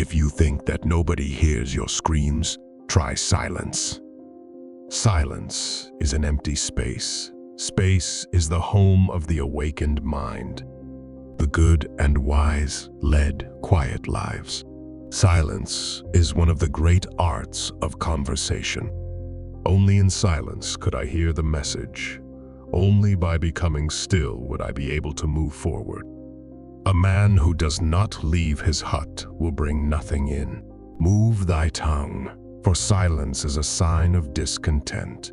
If you think that nobody hears your screams, try silence. Silence is an empty space. Space is the home of the awakened mind. The good and wise led quiet lives. Silence is one of the great arts of conversation. Only in silence could I hear the message. Only by becoming still would I be able to move forward. A man who does not leave his hut will bring nothing in. Move thy tongue, for silence is a sign of discontent.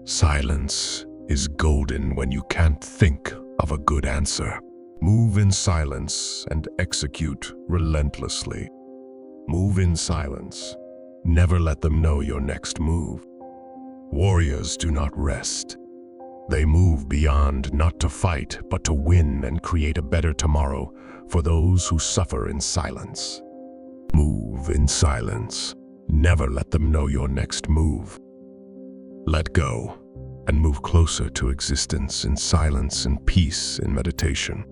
Silence is golden when you can't think of a good answer. Move in silence and execute relentlessly. Move in silence. Never let them know your next move. Warriors do not rest. They move beyond, not to fight, but to win and create a better tomorrow for those who suffer in silence. Move in silence. Never let them know your next move. Let go and move closer to existence in silence and peace in meditation.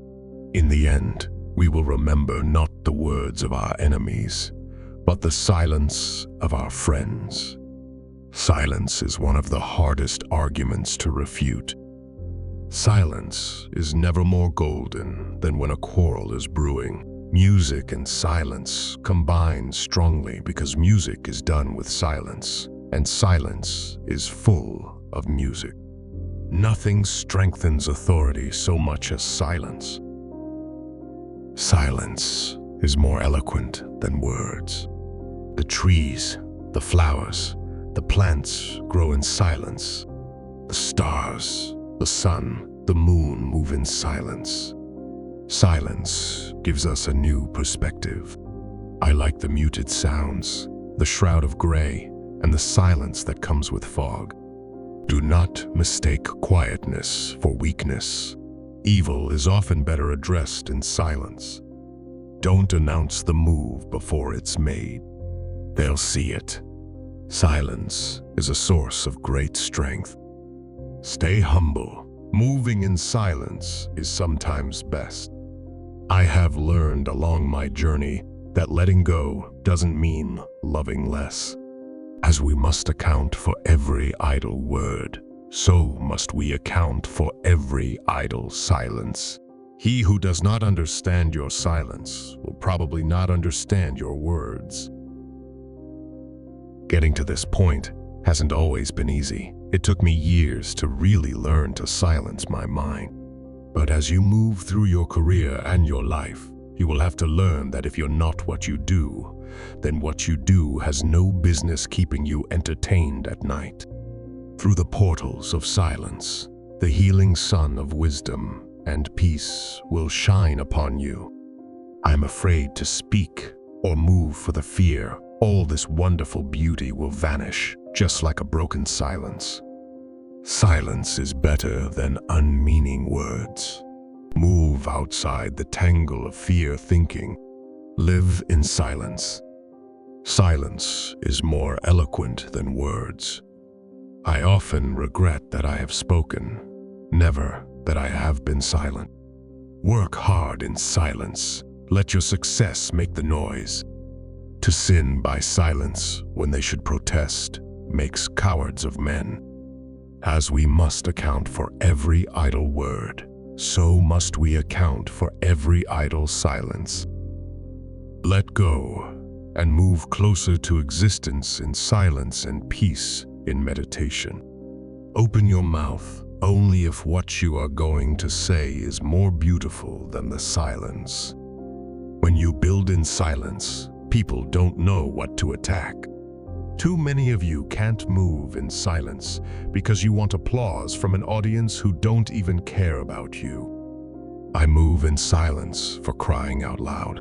In the end, we will remember not the words of our enemies, but the silence of our friends. Silence is one of the hardest arguments to refute. Silence is never more golden than when a quarrel is brewing. Music and silence combine strongly because music is done with silence, and silence is full of music. Nothing strengthens authority so much as silence. Silence is more eloquent than words. The trees, the flowers, the plants grow in silence. The stars, the sun, the moon move in silence. Silence gives us a new perspective. I like the muted sounds, the shroud of gray, and the silence that comes with fog. Do not mistake quietness for weakness. Evil is often better addressed in silence. Don't announce the move before it's made. They'll see it. Silence is a source of great strength. Stay humble. Moving in silence is sometimes best. I have learned along my journey that letting go doesn't mean loving less. As we must account for every idle word, so must we account for every idle silence. He who does not understand your silence will probably not understand your words. Getting to this point hasn't always been easy. It took me years to really learn to silence my mind. But as you move through your career and your life, you will have to learn that if you're not what you do, then what you do has no business keeping you entertained at night. Through the portals of silence, the healing sun of wisdom and peace will shine upon you. I'm afraid to speak or move for the fear. All this wonderful beauty will vanish, just like a broken silence. Silence is better than unmeaning words. Move outside the tangle of fear thinking. Live in silence. Silence is more eloquent than words. I often regret that I have spoken, never that I have been silent. Work hard in silence. Let your success make the noise. To sin by silence when they should protest makes cowards of men. As we must account for every idle word, so must we account for every idle silence. Let go and move closer to existence in silence and peace in meditation. Open your mouth only if what you are going to say is more beautiful than the silence. When you build in silence, people don't know what to attack. Too many of you can't move in silence because you want applause from an audience who don't even care about you. I move in silence for crying out loud.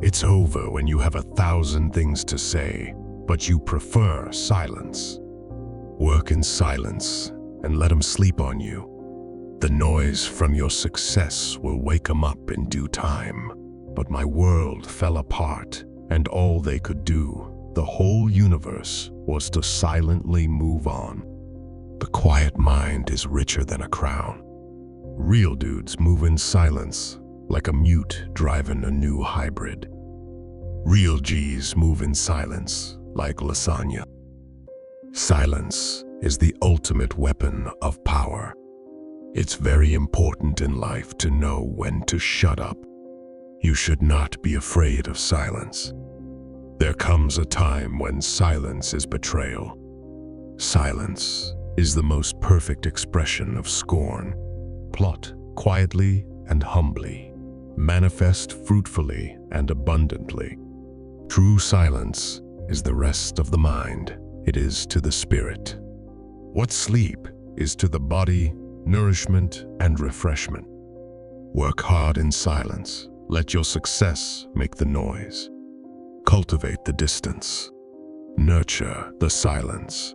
It's over when you have 1,000 things to say, but you prefer silence. Work in silence and let them sleep on you. The noise from your success will wake them up in due time. But my world fell apart, and all they could do, the whole universe, was to silently move on. The quiet mind is richer than a crown. Real dudes move in silence, like a mute driving a new hybrid. Real G's move in silence, like lasagna. Silence is the ultimate weapon of power. It's very important in life to know when to shut up. You should not be afraid of silence. There comes a time when silence is betrayal. Silence is the most perfect expression of scorn. Plot quietly and humbly. Manifest fruitfully and abundantly. True silence is the rest of the mind. It is to the spirit. What sleep is to the body, nourishment and refreshment. Work hard in silence. Let your success make the noise. Cultivate the distance. Nurture the silence.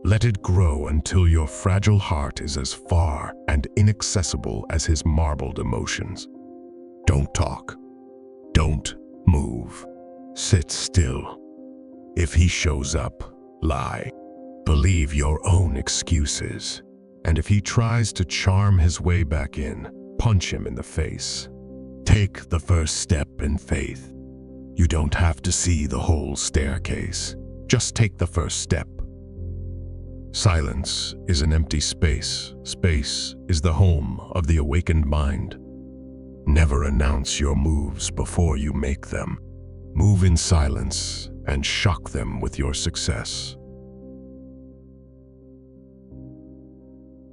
Let it grow until your fragile heart is as far and inaccessible as his marbled emotions. Don't talk. Don't move. Sit still. If he shows up, lie. Believe your own excuses. And if he tries to charm his way back in, punch him in the face. Take the first step in faith. You don't have to see the whole staircase. Just take the first step. Silence is an empty space. Space is the home of the awakened mind. Never announce your moves before you make them. Move in silence and shock them with your success.